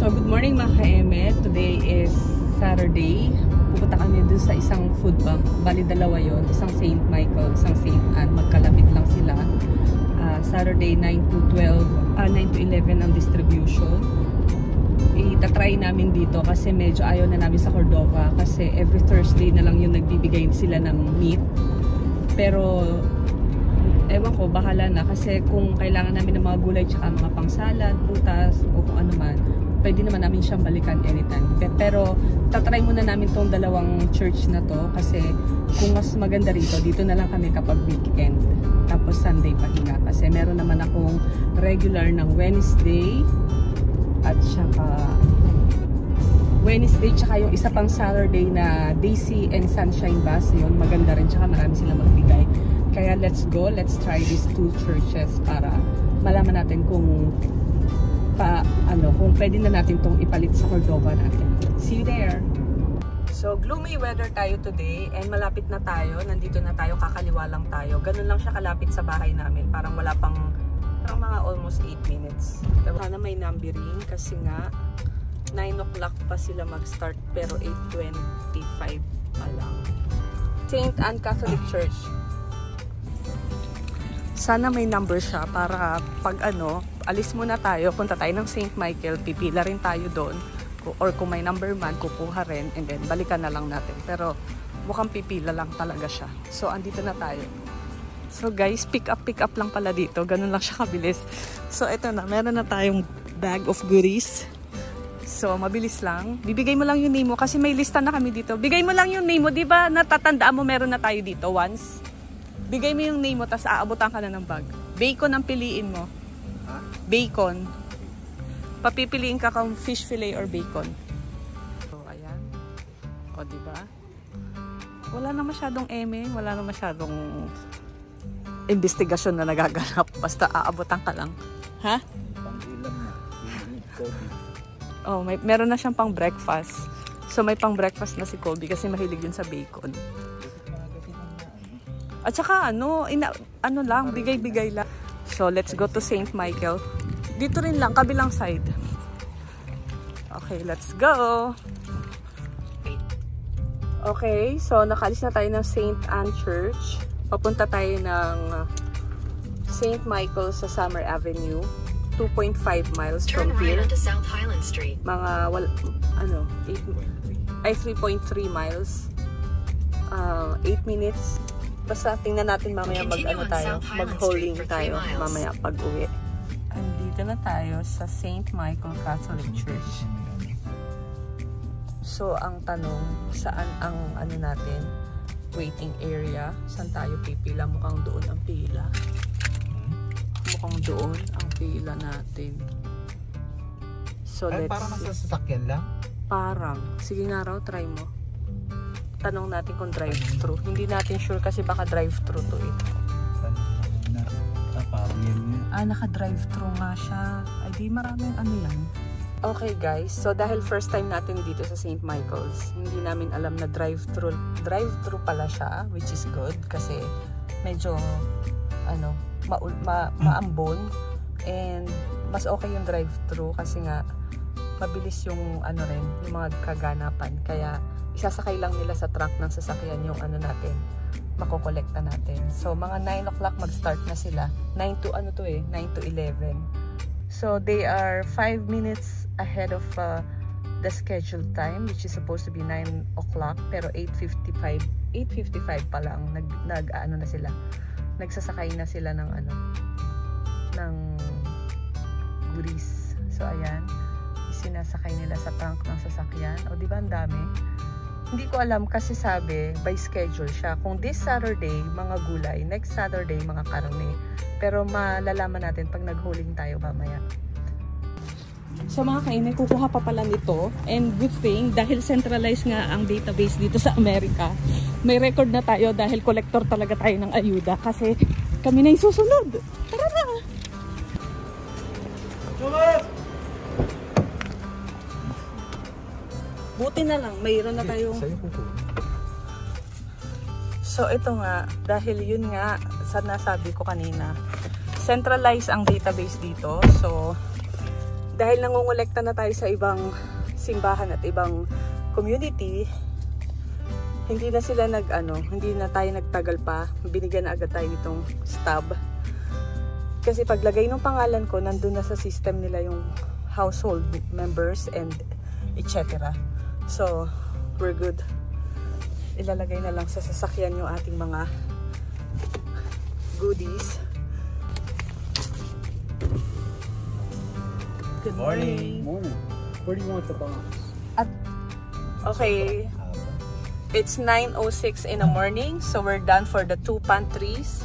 So, good morning mga ka-eme. Today is Saturday. Pupunta kami dun sa isang food bank. Bali, dalawa yon, isang St. Michael, isang St. Anne. Magkalapit lang sila. Saturday 9 to 11 ang distribution. Itatry namin dito kasi medyo ayaw na namin sa Cordova kasi every Thursday na lang yung nagbibigay sila ng meat. Pero ewan ko, bahala na kasi kung kailangan namin ng mga gulay tsaka mga pangsalad, prutas o kung ano man, pwede naman namin siyang balikan anytime. Pero tatry muna namin tong dalawang church na to kasi kung mas maganda rito, dito na lang kami kapag weekend. Tapos Sunday pahinga kasi meron naman akong regular ng Wednesday at saka Wednesday tsaka yung isa pang Saturday na Daisy and Sunshine Bus. Yun, maganda rin tsaka marami silang magbigay. Kaya let's go, let's try these two churches para malaman natin kung kung pwede na natin tong ipalit sa Cordova natin. See you there! So, gloomy weather tayo today and malapit na tayo. Nandito na tayo, kakaliwa lang tayo. Ganun lang siya kalapit sa bahay namin. Parang wala pang mga almost 8 minutes. Sana may numbering kasi nga 9 o'clock pa sila mag-start pero 8:25 pa lang. St. Anne Catholic Church. Sana may number siya para pag alis muna tayo, punta tayo ng St. Michael, pipila rin tayo doon. Or kung may number man, kukuha rin and then balikan na lang natin. Pero mukhang pipila lang talaga siya. So, andito na tayo. So guys, pick up lang pala dito. Ganun lang siya kabilis. So, ito na. Meron na tayong bag of goodies. So, mabilis lang. Bibigay mo lang yung name mo kasi may lista na kami dito. Bigay mo lang yung name mo. Di ba natatandaan mo meron na tayo dito once? Bigay mo yung name mo tapos aabutan ka na ng bag. Bacon ang piliin mo. Bacon. Papipiliin ka kung fish fillet or bacon. So, ayan. O, diba? Wala na masyadong eme. Wala na masyadong investigasyon na nagaganap. Basta aabutan ka lang. Ha? Oh, meron na siyang pang breakfast. So, may pang breakfast na si Kobe kasi mahilig yun sa bacon. At saka, lang, bigay-bigay lang. So, let's go to St. Michael. Dito rin lang, kabilang side. Okay, let's go! Okay, so nakalis na tayo ng St. Anne Church. Papunta tayo ng St. Michael sa Summer Avenue. 2.5 miles from here. Turn right onto South Highland Street. Mga, 3.3 miles. 8 minutes. Basta tingnan natin mamaya mag-hauling tayo mamaya pag-uwi. Andito na tayo sa St. Michael Catholic Church. So, ang tanong, saan ang natin? Waiting area. Saan tayo pipila? Mukhang doon ang pila. Mukhang doon ang pila natin. So, parang nasa sasakyan lang? Parang. Sige nga raw, try mo. Tanong natin kung drive-thru. Hindi natin sure kasi baka drive-thru to eh. Parang yun. Naka-drive-thru nga siya. Ay, di maraming yan. Okay guys, so dahil first time natin dito sa St. Michael's, hindi namin alam na drive-thru pala siya, which is good kasi medyo maambon and mas okay yung drive-thru kasi nga mabilis yung yung mga kaganapan. Kaya isasakay lang nila sa truck ng sasakyan yung natin, makokolekta natin. So mga 9 o'clock mag-start na sila. 9 to 11. So they are 5 minutes ahead of the scheduled time, which is supposed to be 9 o'clock, pero 8:55 pa lang na sila. Nagsasakay na sila ng ng goodies. So ayan, sinasakay nila sa trunk ng sasakyan. O di ba ang dami? Hindi ko alam kasi sabi by schedule siya. Kung this Saturday mga gulay, next Saturday mga karne. Pero malalaman natin pag nag-hauling tayo mamaya. So mga kainay, kukuha pa pala nito. And good thing, dahil centralized nga ang database dito sa Amerika, may record na tayo dahil collector talaga tayo ng ayuda. Kasi kami na yung susunod. Tara na! Buti na lang, mayroon na tayong... So ito nga, dahil yun nga, sa nasabi ko kanina, centralized ang database dito. So dahil nangongolekta na tayo sa ibang simbahan at ibang community, hindi na sila hindi na tayo nagtagal pa. Binigyan na agad tayo nitong stub. Kasi paglagay ng pangalan ko, nandun na sa system nila yung household members and etc. So, we're good. Ilalagay na lang sa sasakyan yung ating mga goodies. Good morning. Morning. Where do you want the box? Okay. It's 9:06 in the morning, so we're done for the 2 pantries,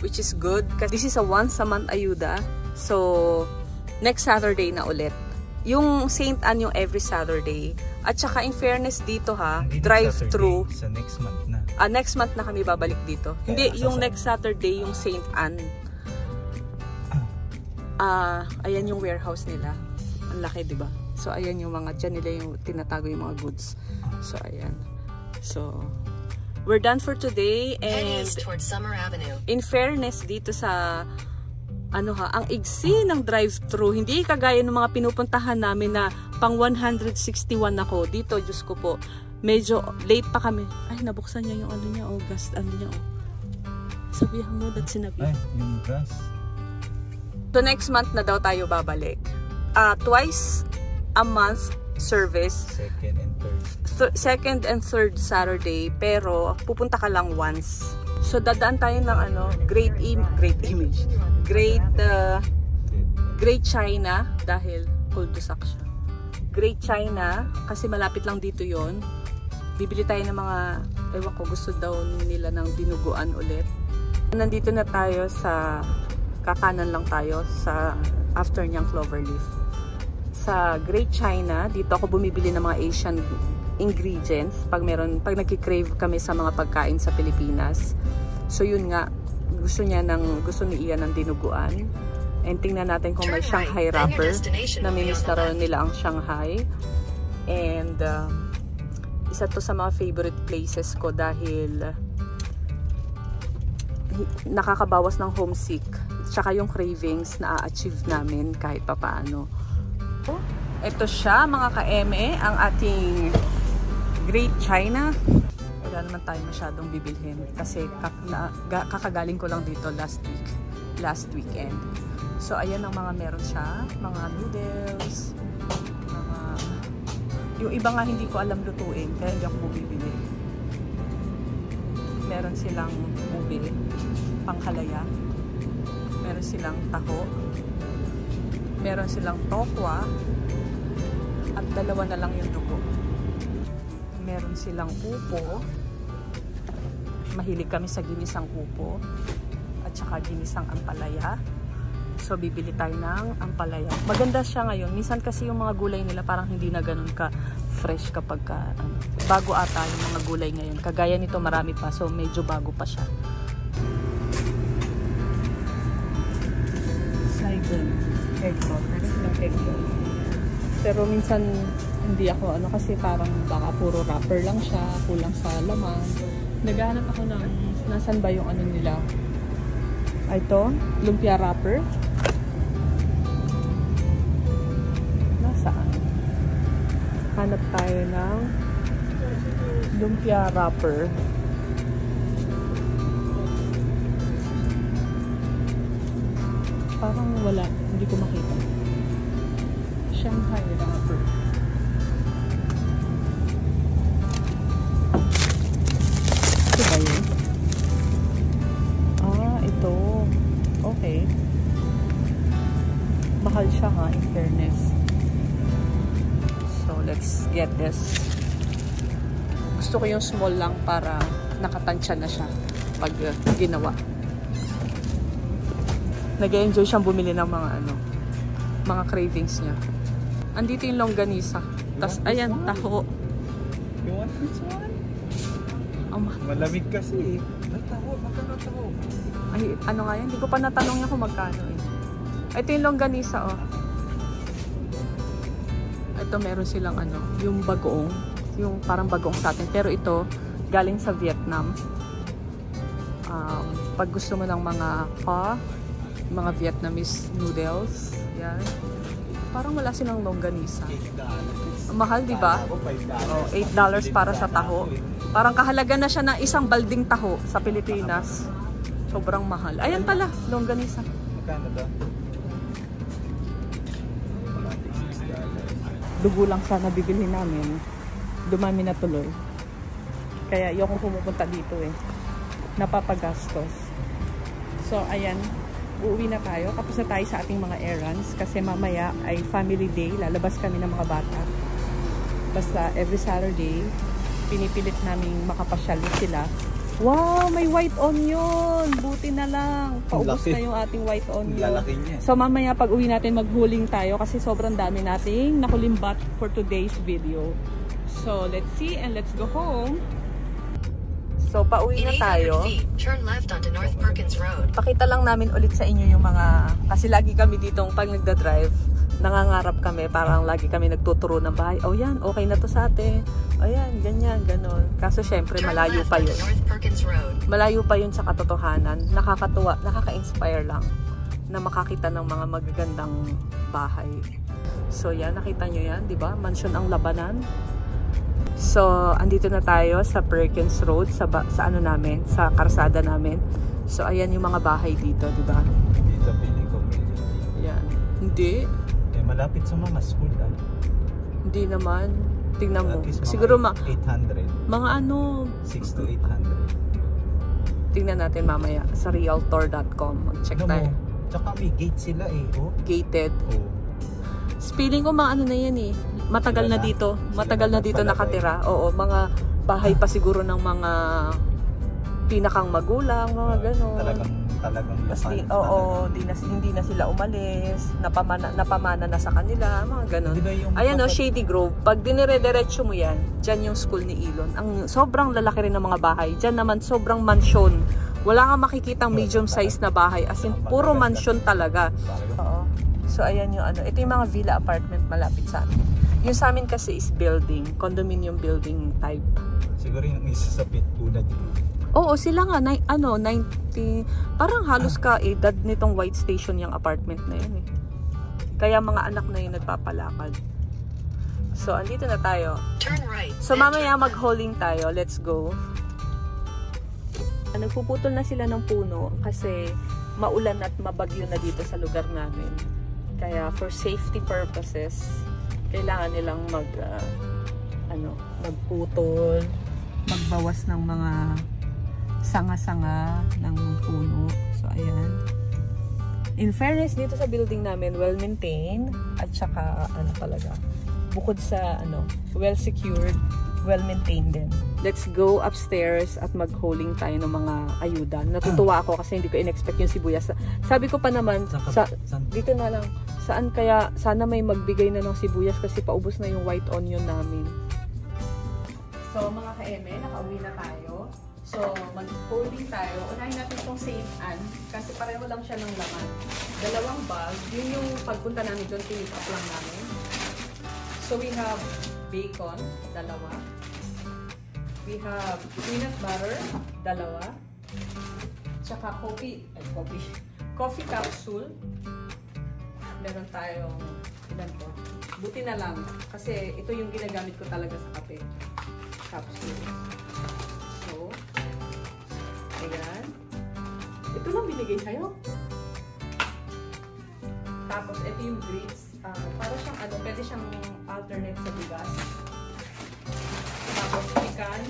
which is good kasi this is a once a month ayuda. So, next Saturday na ulit. Yung St. Anne yung every Saturday. At saka in fairness dito drive-thru. Sa next month na. Next month na kami babalik dito. Hindi, yung next Saturday yung St. Anne. Ayan yung warehouse nila. Ang laki, di ba? So, ayan yung mga, dyan nila yung tinatago yung mga goods. So, ayan. So, we're done for today. And towards Summer Avenue. In fairness, dito sa, ang igsi ng drive-thru. Hindi kagaya ng mga pinupuntahan namin na pang 161 ako. Dito, Diyos ko po, medyo late pa kami. Ay, nabuksan niya yung gas, Sabihan mo, that sinabi. Ay, yung gas. So next month na daw tayo babalik. Twice a month service. Second and third Saturday, pero pupunta ka lang once. So dadaan tayo ng Great China dahil cul-de-sac siya. Great China kasi malapit lang dito yon. Bibili tayo ng mga, ewan ko, gusto daw nila ng dinuguan ulit. Nandito na tayo sa kakanan lang tayo sa after niyang Cloverleaf. Sa Great China, dito ako bumibili ng mga Asian ingredients pag nagki-crave kami sa mga pagkain sa Pilipinas. So yun nga, gusto ni Ian ng dinuguan. And tingnan natin kung may Shanghai wrapper. Namimiss na raw nila ang Shanghai. And isa to sa mga favorite places ko dahil nakakabawas ng homesick. Tsaka yung cravings na a-achieve namin kahit papaano. Ito siya mga ka-eme, ang ating Great China. Wala naman tayo masyadong bibilhin kasi kakagaling ko lang dito last weekend. So ayan ang mga meron siya, mga noodles, yung iba nga hindi ko alam lutuin kaya hindi ako bumibili. Meron silang ube, panghalaya. Meron silang taho. Meron silang tokwa. At dalawa na lang yung dugo. Meron silang upo. Mahilig kami sa ginisang upo. At saka ginisang ampalaya. So, bibili tayo ng ampalaya. Maganda siya ngayon. Minsan kasi yung mga gulay nila parang hindi na ganun ka fresh kapag bago ata yung mga gulay ngayon. Kagaya nito marami pa. So, medyo bago pa siya. Egg roll. Meron silang egg roll. Pero minsan hindi ako kasi parang baka puro wrapper lang siya, kulang sa laman. Naghahanap ako ng nasan ba yung nila. Ito, lumpia wrapper. Nasaan? Hanap tayo ng lumpia wrapper. Parang wala, hindi ko makita. Shanghai wrapper. Ito ba yun? Ito. Okay. Mahal siya in fairness. So, let's get this. Gusto ko yung small lang para nakatansya na siya pag ginawa. Nag-enjoy siyang bumili ng mga cravings niya. Andito yung longganisa. Tapos, ayan, taho. You want this one? Malamig kasi taho, magkano taho? Ay, nga yan? Hindi ko pa natanong niya kung magkano Ito yung longganisa, Ito, meron silang yung bagoong. Yung parang bagoong sa atin. Pero ito, galing sa Vietnam. Pag gusto mo ng mga pho, mga Vietnamese noodles. Yan. Parang wala silang longganisa. Mahal, di ba? Oh, $8 para sa taho. Parang kahalaga na siya ng isang balding taho sa Pilipinas. Sobrang mahal. Ayan pala, longganisa. Magkano ba? Dugo lang sana bibili namin. Dumami na tuloy. Kaya ayokong pumupunta dito eh. Napapagastos. So, ayan. Uuwi na tayo. Tapos na tayo sa ating mga errands. Kasi mamaya ay family day. Lalabas kami ng mga bata. Basta every Saturday, pinipilit namin makapasyal sila. Wow! May white onion! Buti na lang. Paubos na yung ating white onion. So mamaya pag uwi natin maghuling tayo kasi sobrang dami nating nakulimbat for today's video. So let's see and let's go home. So pauwi na tayo. Turn left onto North Perkins Road. Pakita lang namin ulit sa inyo yung mga, kasi lagi kami ditong pag nagda-drive, nangangarap kami, parang lagi kami nagtuturo ng bahay. Oh yan, okay na to sa atin. Ayan, ganyan, ganon. Kaso syempre malayo pa yun. Malayo pa yun sa katotohanan. Nakakatuwa, nakaka-inspire lang na makakita ng mga magagandang bahay. So yan, nakita nyo yan, di ba? Mansion ang labanan. So, andito na tayo sa Perkins Road, sa ano namin, sa karsada namin. So, ayan yung mga bahay dito, di ba? Dito, pili ko. Ayan. Hindi. Eh, malapit sa mga school, ah. Hindi naman. Tingnan mo. Siguro 800. Mga ano? 6 to 800. Tingnan natin mamaya sa realtor.com. Mag-check tayo. Tsaka may gate sila eh, oh. Gated. Oh. Feeling ko mga ano na yan eh. Matagal na dito. Matagal na dito nakatira. Oo, mga bahay pa siguro ng mga pinakang magulang, mga gano'n. Talagang oo, hindi na sila umalis. Napamana na sa kanila, mga gano'n. Ayan o, Shady Grove. Pag dinire-diretso mo yan, dyan yung school ni Elon. Ang sobrang lalaki rin ng mga bahay. Dyan naman sobrang mansion. Wala kang makikitang medium size na bahay. As in, puro mansion talaga. Oo. So, ayan yung ano. Ito yung mga villa apartment malapit sa amin. Yung sa amin kasi is building. Condominium building type. Siguro yung isa sa Pitula dito. Oo, sila nga. 90... Parang halos ka edad nitong White Station yung apartment na yun eh. Kaya mga anak na yung nagpapalakad. So, andito na tayo. Turn right. So, mamaya mag-hauling tayo. Let's go. Nagpuputol na sila ng puno kasi maulan at mabagyo na dito sa lugar namin. Kaya for safety purposes, kailangan nilang magputol, magbawas ng mga sanga-sanga ng puno. So ayan. In fairness, dito sa building namin, well maintained at saka talaga, bukod sa well secured, well maintained din. Let's go upstairs at mag-hauling tayo ng mga ayuda. Natutuwa ako kasi hindi ko in-expect yung sibuyas. Sabi ko pa naman, dito na lang, sana may magbigay na ng sibuyas kasi paubos na yung white onion namin. So mga ka-eme, nakauwi na tayo. So mag-hauling tayo. Unahin natin itong St. Anne kasi pareho lang siya ng laman. 2 bag. Yun yung pagpunta namin doon, pick up lang namin. So we have bacon, 2. We have peanut butter, 2. Tsaka coffee capsule. Meron tayong, ilan to? Buti na lang. Kasi ito yung ginagamit ko talaga sa kape. Capsule. So, ayan. Ito lang binigay sa'yo. Tapos, ito yung grits. Para siyang pwede siyang alternate sa bigas. Tapos, pecan.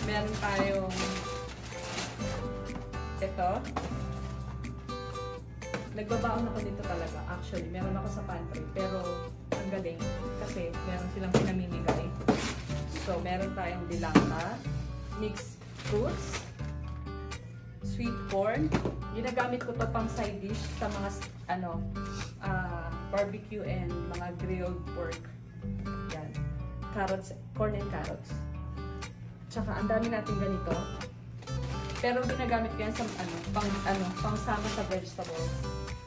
Meron tayong ito. Nagbabaon ako dito talaga. Actually, meron ako sa pantry. Pero, ang galing. Kasi, meron silang pinamimigay. So, meron tayong dilata, mixed fruits, sweet corn. Ginagamit ko to pang side dish sa mga, barbecue and mga grilled pork. Yan. Carrots, corn and carrots. Tsaka, ang dami natin ganito. Pero ginagamit ko yan sa pangsama sa vegetables.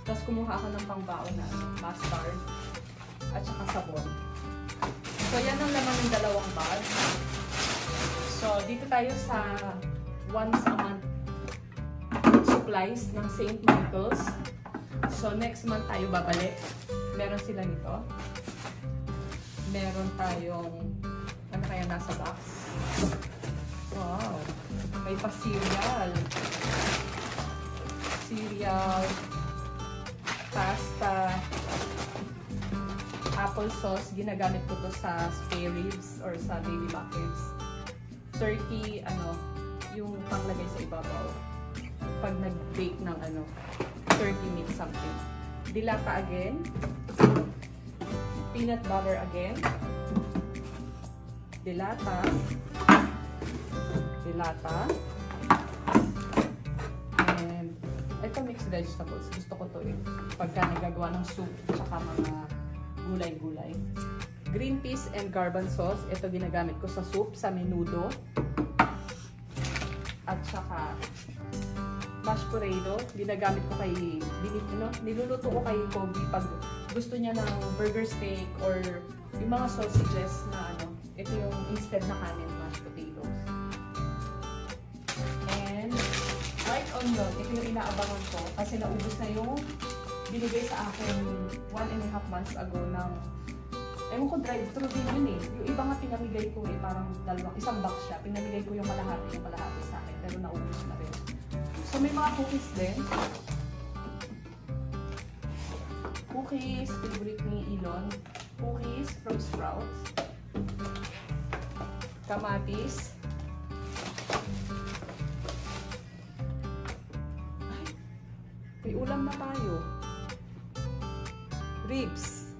Tapos kumuha ako ng pangbaon na mustard at saka sabon. So yan ang laman ng 2 bag. So dito tayo sa once a month supplies ng St. Michael's. So, next month tayo babalik. Meron sila nito. Meron tayong, ano kaya nasa box? Wow! May pa-cereal. Cereal. Pasta. Apple sauce. Ginagamit ko to sa spare ribs or sa baby back ribs. Turkey, yung panglagay sa ibabaw. Pag nag-bake ng turkey meat something. Dilata again. Peanut butter again. Dilata. Dilata. And ito mixed vegetables. Gusto ko to pagka nagagawa ng soup tsaka mga gulay-gulay. Green peas and garban sauce. Ito ginagamit ko sa soup, sa menudo. At saka mashed potato, ginagamit ko kay, niluluto ko kay Kobe pag gusto niya ng burger steak or yung mga sausages na ito yung instead na kanin, mashed potatoes. And white onion, ito yung inaabangan ko kasi naubos na yung binigay sa akin 1.5 months ago ng, ewan ko, drive-thru din yun eh. Yung iba nga pinamigay ko parang isang box siya, pinamigay ko yung kalahati sa akin, pero naubos na rin. So, may mga cookies din. Cookies, favorite ni Elon. Cookies from Sprouts. Kamatis. Ay, may ulam na tayo. Ribs.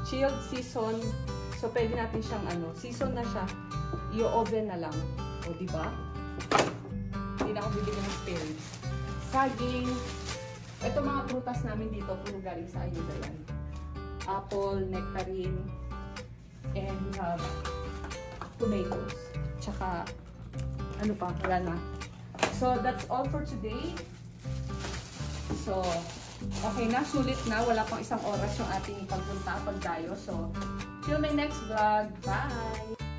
Chilled season. So, pwede natin siyang season na siya. I-oven na lang. O, diba? Hindi na ako bibili ng spare ribs. Saging. Ito mga prutas namin dito, puro galing sa ayuda yan. Apple, nectarine, and we have tomatoes. Tsaka, wala na. So, that's all for today. So, okay na, sulit na. Wala pang isang oras yung ating pagpunta, pagdayo. So, till my next vlog. Bye!